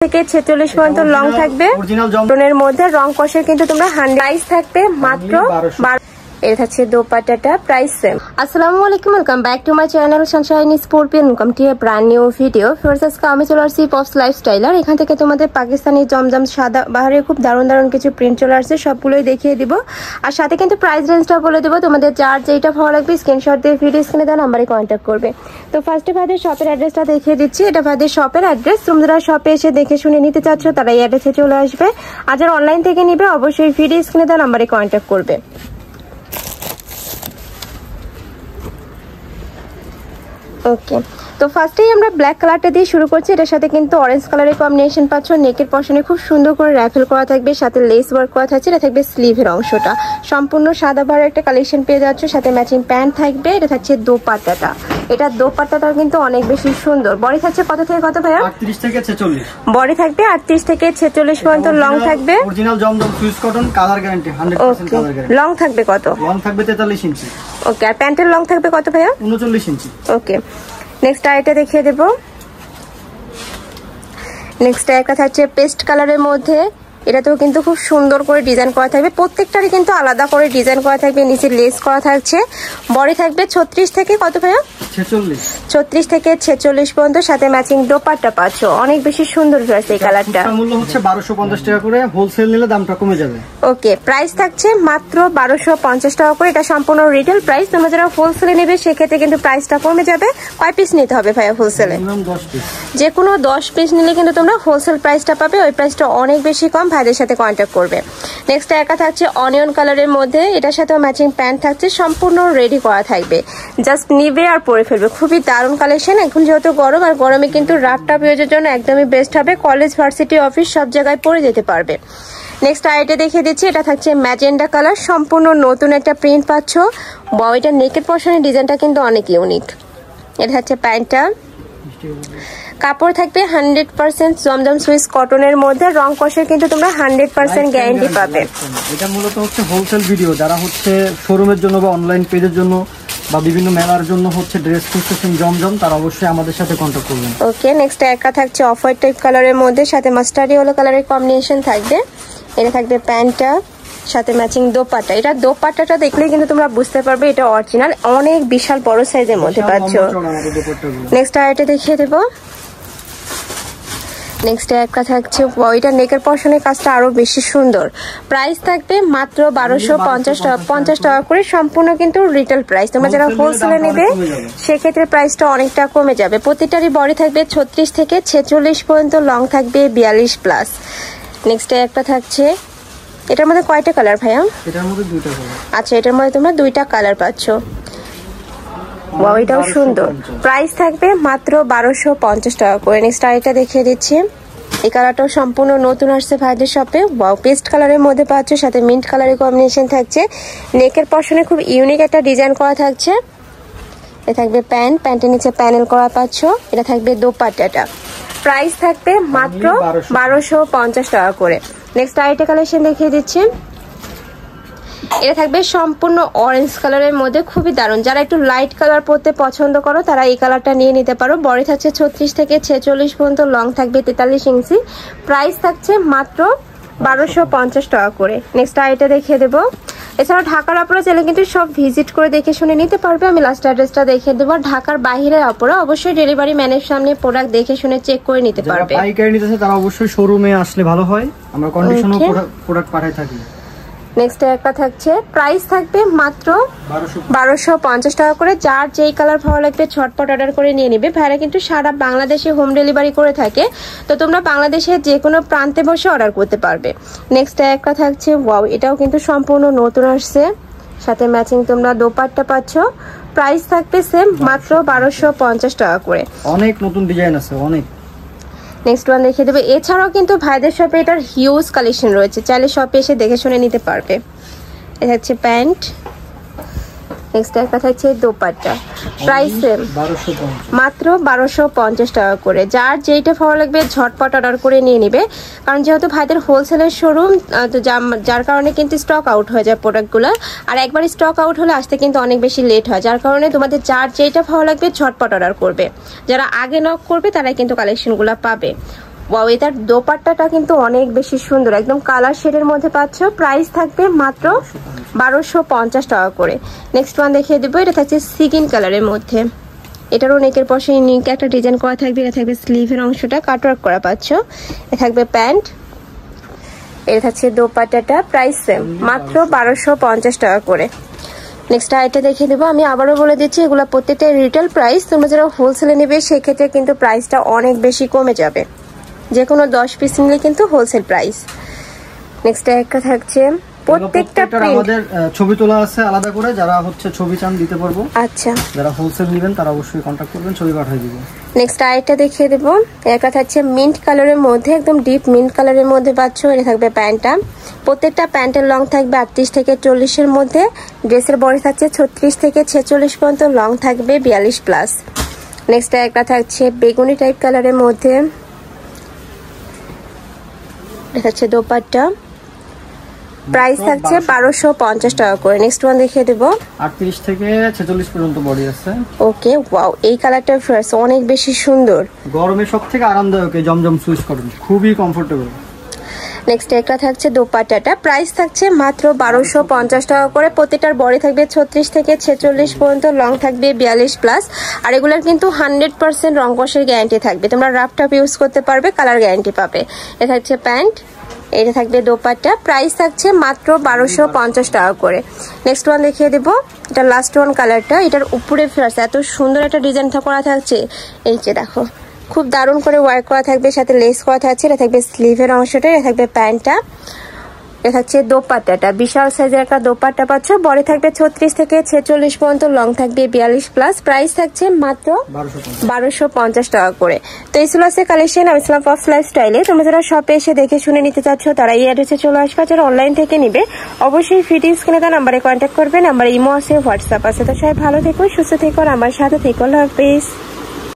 থেকে 46 পর্যন্ত লং থাকবে। অরিজিনাল মধ্যে রং কষে কিন্তু তোমরা 100 প্রাইস থাকবে মাত্র 12। এটা হচ্ছে দোপাট্টাটা, প্রাইস সেম। আসসালামু আলাইকুম, welcome back to my channel Sunshine scorpion. Welcome to A brand new video. First আজকে আমি চলে আসছি পপস লাইফস্টাইলার। এখান থেকে তোমাদের পাকিস্তানি জমজম সাদা বাহারে খুব দারুণ কিছু প্রিন্ট চলে আসছে, সবগুলোই দেখিয়ে দিব। আর সাথে কিন্তু প্রাইস রেঞ্জটা বলে দেবো। তোমাদের যার যেটা ভালো লাগবে স্ক্রিনশট দিয়ে ভিডিও স্ক্রিনে দেওয়া নাম্বারে কন্ট্যাক্ট করবে। তো ফার্স্টে ভাইদের শপের অ্যাড্রেসটা দেখিয়ে দিচ্ছি। এটা ভাইদের শপের অ্যাড্রেস। তোমরা শপে এসে দেখে শুনে নিতে চাচ্ছ তারা এই অ্যাড্রেসে চলে আসবে। আর যারা অনলাইন থেকে নিবে অবশ্যই ভিডিও স্ক্রিনে দেওয়া নাম্বারে কন্ট্যাক্ট করবে। ওকে, তো ফার্স্টেই আমরা ব্ল্যাক কালারটা দিয়ে শুরু করছি। এটার সাথে কিন্তু অরেঞ্জ কালারের কম্বিনেশন পাচ্ছ। নেকের পশনে খুব সুন্দর করে র্যাফেল করা থাকবে, সাথে লেস ওয়ার্ক করা থাকছে। এটা থাকবে স্লিভের অংশটা, সম্পূর্ণ সাদা ভাড়া একটা কালেকশন পেয়ে যাচ্ছ। সাথে ম্যাচিং প্যান্ট থাকবে। এটা থাকছে দোপাট্টাটা। এটা দোপাট্টাটাও কিন্তু অনেক বেশি সুন্দর। বডি থাকছে কত থেকে কত ভাইয়া? 38 থেকে 46 বডি থাকবে। 38 থেকে 46 পর্যন্ত লং থাকবে। অরিজিনাল জমজম Swiss cotton, colour guarantee 100% colour guarantee. Long থাকবে কত? লং থাকবে 43 ইঞ্চি। ওকে, আর প্যান্টের লং থাকবে কত ভাইয়া? 39 ইঞ্চি। ওকে, নেক্সট আইটা দেখিয়ে দেব। নেক্সট একটা থাকছে পেস্ট কালারের মধ্যে। এটাতেও কিন্তু খুব সুন্দর করে ডিজাইন করা থাকবে। প্রত্যেকটারই কিন্তু আলাদা করে ডিজাইন করা থাকবে। নিচে লেস করা থাকছে। বডি থাকবে 36 থেকে কত ভাইয়া? 46। 36 থেকে 46 পর্যন্ত। সাথে ম্যাচিং দোপাট্টা পাচ্ছ। অনেক বেশি সুন্দর হয়েছে এই কালারটা। মূল্য হচ্ছে 1250 টাকা করে, হোলসেল নিলে দামটা কমে যাবে। ওকে, প্রাইস থাকছে মাত্র 1250 টাকা করে। এটা সম্পূর্ণ রিটেল প্রাইস। তোমরা যারা হোলসেলে নেবে সেক্ষেত্রে কিন্তু প্রাইসটা কমে যাবে। কয় পিস নিতে হবে ভাইয়া হোলসেলে? 10 পিস। যে কোনো 10 পিস নিলে কিন্তু তোমরা হোলসেল প্রাইসটা পাবে। ওই প্রাইসটা অনেক বেশি কম। ভাইদের সাথে কন্ট্যাক্ট করবে। নেক্সট একা থাকছে অনিয়ন কালারের মধ্যে। এটার সাথে ম্যাচিং প্যান্ট থাকছে, সম্পূর্ণ রেডি করা থাকবে। জাস্ট নিবে আর পরে ফেলবে। খুবই দারুণ কালেকশন। এখন যেহেতু গরম, আর গরমে কিন্তু রাফটাপ ইউজের জন্য একদমই বেস্ট হবে। কলেজ, ভার্সিটি, অফিস সব জায়গায় পরে যেতে পারবে। নেক্সট আইটে দেখিয়ে দিচ্ছি। এটা থাকছে ম্যাজেন্ডা কালার, সম্পূর্ণ নতুন একটা প্রিন্ট পাচ্ছ। এটা নেকের পশনের ডিজাইনটা কিন্তু অনেক ইউনিক। এটা হচ্ছে প্যান্টটা। কাপড় থাকবে 100% জমজম সুইস কটনের মধ্যে। রং কষের কিন্তু তোমরা 100% গ্যারান্টি পাবে। এটা মূলত হচ্ছে হোলসেল ভিডিও। যারা হচ্ছে শোরুমের জন্য বা অনলাইন পেজের জন্য বা বিভিন্ন মেলার জন্য হচ্ছে ড্রেস খুঁজতেছেন জমজম, তারা অবশ্যই আমাদের সাথে কন্ট্যাক্ট করবেন। ওকে, নেক্সট একা থাকছে অফ হোয়াইট টাইপ কালারের মধ্যে, সাথে মাস্টার্ড ইয়েলো কালারের কম্বিনেশন থাকবে। এটা থাকবে প্যান্টটা, সাথে ম্যাচিং দোপাট্টা। এটা দোপাট্টাটা দেখলে কিন্তু তোমরা বুঝতে পারবে এটা অরিজিনাল। অনেক বিশাল বড় সাইজের মধ্যে পাচ্ছ। নেক্সট আইটে দেখিয়ে দেবো। নেক্সট একটা থাকছে ওইটা নেকের পশনের কাজটা আরো বেশি সুন্দর। প্রাইস থাকবে মাত্র 1250 টাকা করে। সম্পূর্ণ কিন্তু রিটেল প্রাইস। তোমরা যারা হোলসেলে নেবে সেক্ষেত্রে প্রাইসটা অনেকটা কমে যাবে। প্রতিটারই বডি থাকবে 36 থেকে 46 পর্যন্ত, লং থাকবে 42+। নেক্সট একটা থাকছে, এটার মধ্যে কয়টা কালার ভাইয়া? এটার মধ্যে দুইটা কালার। আচ্ছা, এটার মধ্যে তোমরা দুইটা কালার পাচ্ছ। ওয়াও, এটাও সুন্দর। প্রাইস থাকবে মাত্র 1250 টাকা করে। নেক্সট আরেকটা দেখিয়ে দিচ্ছি। এই কালারটাও সম্পূর্ণ নতুন আসছে ভাইদের শপে। ওয়াও, পেস্ট কালারের মধ্যে পাচ্ছ, সাথে মিন্ট কালারের কম্বিনেশন থাকছে। নেকের পশনে খুব ইউনিক একটা ডিজাইন করা থাকছে। এটা থাকবে প্যান্ট, প্যান্টের নিচে প্যানেল করা পাচ্ছ। এটা থাকবে দোপাট্টাটা। প্রাইস থাকবে মাত্র 1250 টাকা করে। নেক্সট আরেকটা কালেকশন দেখিয়ে দিচ্ছি। এটা থাকবে সম্পূর্ণ অরেঞ্জ কালারের মধ্যে, খুবই দারুণ। যারা একটু লাইট কালার পরতে পছন্দ করো তারা এই কালারটা নিয়ে নিতে পারো। বডি থাকছে 36 থেকে 46 পর্যন্ত, লং থাকবে 43 ইঞ্চি। প্রাইস থাকছে মাত্র 1250 টাকা করে। নেক্সট আইটা দেখিয়ে দেবো। এছাড়াও ঢাকার আপুরা চাইলে কিন্তু সব ভিজিট করে দেখে শুনে নিতে পারবে। আমি লাস্ট অ্যাড্রেসটা দেখিয়ে দেবো। ঢাকার বাইরের আপুরা অবশ্যই ডেলিভারি ম্যানের সামনে প্রোডাক্ট দেখে শুনে চেক করে নিতে পারবে। পাইকারি নিতেছে তারা অবশ্যই শোরুমে আসলে ভালো হয়। আমরা কন্ডিশনও প্রোডাক্ট পাঠাই থাকি। নেক্সট একটা থাকছে, প্রাইস থাকবে মাত্র 1250 টাকা করে। যার যেই কালার ভালো লাগবে ঝটপট অর্ডার করে নিয়ে নিবে। ভাইরা কিন্তু সারা বাংলাদেশে হোম ডেলিভারি করে থাকে। তো তোমরা বাংলাদেশের যে কোনো প্রান্তে বসে অর্ডার করতে পারবে। নেক্সট একটা থাকছে, ওয়াও, এটাও কিন্তু সম্পূর্ণ নতুন আসছে। সাথে ম্যাচিং তোমরা দোপাট্টা পাচ্ছ। প্রাইস থাকবে সেম মাত্র 1250 টাকা করে। অনেক নতুন ডিজাইন আছে, অনেক। নেক্সট ওয়ান দেখিয়ে দেবো। এছাড়াও কিন্তু ভাইদের শপে এটার হিউজ কালেকশন রয়েছে, চাইলে শপে এসে দেখে শুনে নিতে পারবে। এটা হচ্ছে প্যান্ট। নেক্সট একটা থাকছে দোপাট্টা। প্রাইস সেম মাত্র 1250 টাকা করে। যার যেইটা ভালো লাগবে ঝটপট অর্ডার করে নিয়ে নিবে। কারণ যেহেতু ভাইদের হোলসেলের শোরুম, তো যার কারণে কিন্তু স্টক আউট হয়ে যায় প্রোডাক্টগুলো। আর একবার স্টক আউট হলে আসতে কিন্তু অনেক বেশি লেট হয়। যার কারণে তোমাদের যার যেইটা ভালো লাগবে ঝটপট অর্ডার করবে। যারা আগে নক করবে তারাই কিন্তু কালেকশনগুলো পাবে। ওয়াও, এটার দোপাট্টাটা কিন্তু অনেক বেশি সুন্দর, একদম কালার শেডের মধ্যে পাচ্ছ। প্রাইস থাকবে মাত্র 1250 টাকা করে। নেক্সট ওয়ান দেখিয়ে দেবো, এটা থাকছে সিগিন কালারের মধ্যে। এটারও নেকের পাশে ইউনিক একটা ডিজাইন করা থাকবে। এটা থাকবে স্লিভের অংশটা কাটওয়ার্ক করা পাচ্ছ। এটা থাকবে প্যান্ট, এটা থাকছে দোপাট্টাটা। প্রাইস সেম, মাত্র 1250 টাকা করে। নেক্সট আইটা দেখিয়ে দেবো। আমি আবারও বলে দিচ্ছি, এগুলো প্রত্যেকটা রিটেল প্রাইস। তোমরা যারা হোলসেলে নেবে সেক্ষেত্রে কিন্তু প্রাইসটা অনেক বেশি কমে যাবে। যে কোনো 10 পিস নিলে কিন্তু হোলসেল প্রাইস। নেক্সট একটা থাকছে প্রত্যেকটা আমাদের ছবি তোলা আছে আলাদা করে, যারা হচ্ছে ছবি চান দিতে পারবো। আচ্ছা, যারা হোলসেল নেবেন তারা অবশ্যই কন্টাক্ট করবেন, ছবি পাঠিয়ে দিব। নেক্সট আইটা দেখিয়ে দেবো। একটা থাকছে মিন্ট কালারের মধ্যে, একদম ডিপ মিন্ট কালারের মধ্যে পাচ্ছ। এটা থাকবে প্যান্টটা। প্রত্যেকটা প্যান্টের লং থাকবে 38 থেকে 40-এর মধ্যে। ড্রেসের বডি থাকছে 36 থেকে 46 পর্যন্ত, লং থাকবে 42+। নেক্সট একটা থাকছে বেগুনি টাইপ কালারের মধ্যে, এটা হচ্ছে দোপাট্টা। প্রাইস থাকছে 1250 টাকা করে। নেক্সট ওয়ান দেখিয়ে দেবো। 38 থেকে 46 পর্যন্ত বডি আছে। ওকে, ওয়াও, এই কালারটা ফ্রেশ, অনেক বেশি সুন্দর। গরমে সবথেকে আরামদায়ক এই জমজম সুইচ কটন, খুবই কমফোর্টেবল। নেক্সট একটা থাকছে দোপাট্টাটা। প্রাইস থাকছে মাত্র 1250 টাকা করে। প্রত্যেকটার বডি থাকবে 36 থেকে 46 পর্যন্ত, লং থাকবে 42+। আর এগুলোর কিন্তু 100% রং কষের গ্যারান্টি থাকবে। তোমরা রাফ টাপ ইউজ করতে পারবে, কালার গ্যারান্টি পাবে। এটা থাকছে প্যান্ট, এটা থাকবে দোপাট্টা। প্রাইস থাকছে মাত্র 1250 টাকা করে। নেক্সট ওয়ান দেখিয়ে দেবো, এটা লাস্ট ওয়ান কালারটা। এটার উপরে ফ্লাস এত সুন্দর একটা ডিজাইন করা থাকছে, এই যে দেখো, খুব দারুণ করে ওয়ার্ক করা থাকবে, সাথে লেস করা থাকছে। এটা থাকবে স্লিভের অংশটা, এটা থাকবে প্যান্টটা, এটা থাকছে দোপাট্টাটা। বিশাল সাইজের একটা দোপাট্টা পাচ্ছ। বডি থাকবে 36 থেকে 46 পর্যন্ত, লং থাকবে 42+। প্রাইস থাকছে মাত্র 1250 টাকা করে। তো এই ছিল আছে কালেকশন ইসলাম পপস লাইফস্টাইলে। তোমরা যারা শপে এসে দেখে শুনে নিতে চাচ্ছ তারা এই অ্যাড্রেসে চলে আসবে। যারা অনলাইন থেকে নিবে অবশ্যই ভিডিও স্ক্রিনে দেওয়া নাম্বারে কন্ট্যাক্ট করবে। নাম্বারে ইমো আছে, হোয়াটসঅ্যাপ আছে। তো সবাই ভালো থেকো, সুস্থ থেকো, আমার সাথে থেকো। আল্লাহ হাফেজ।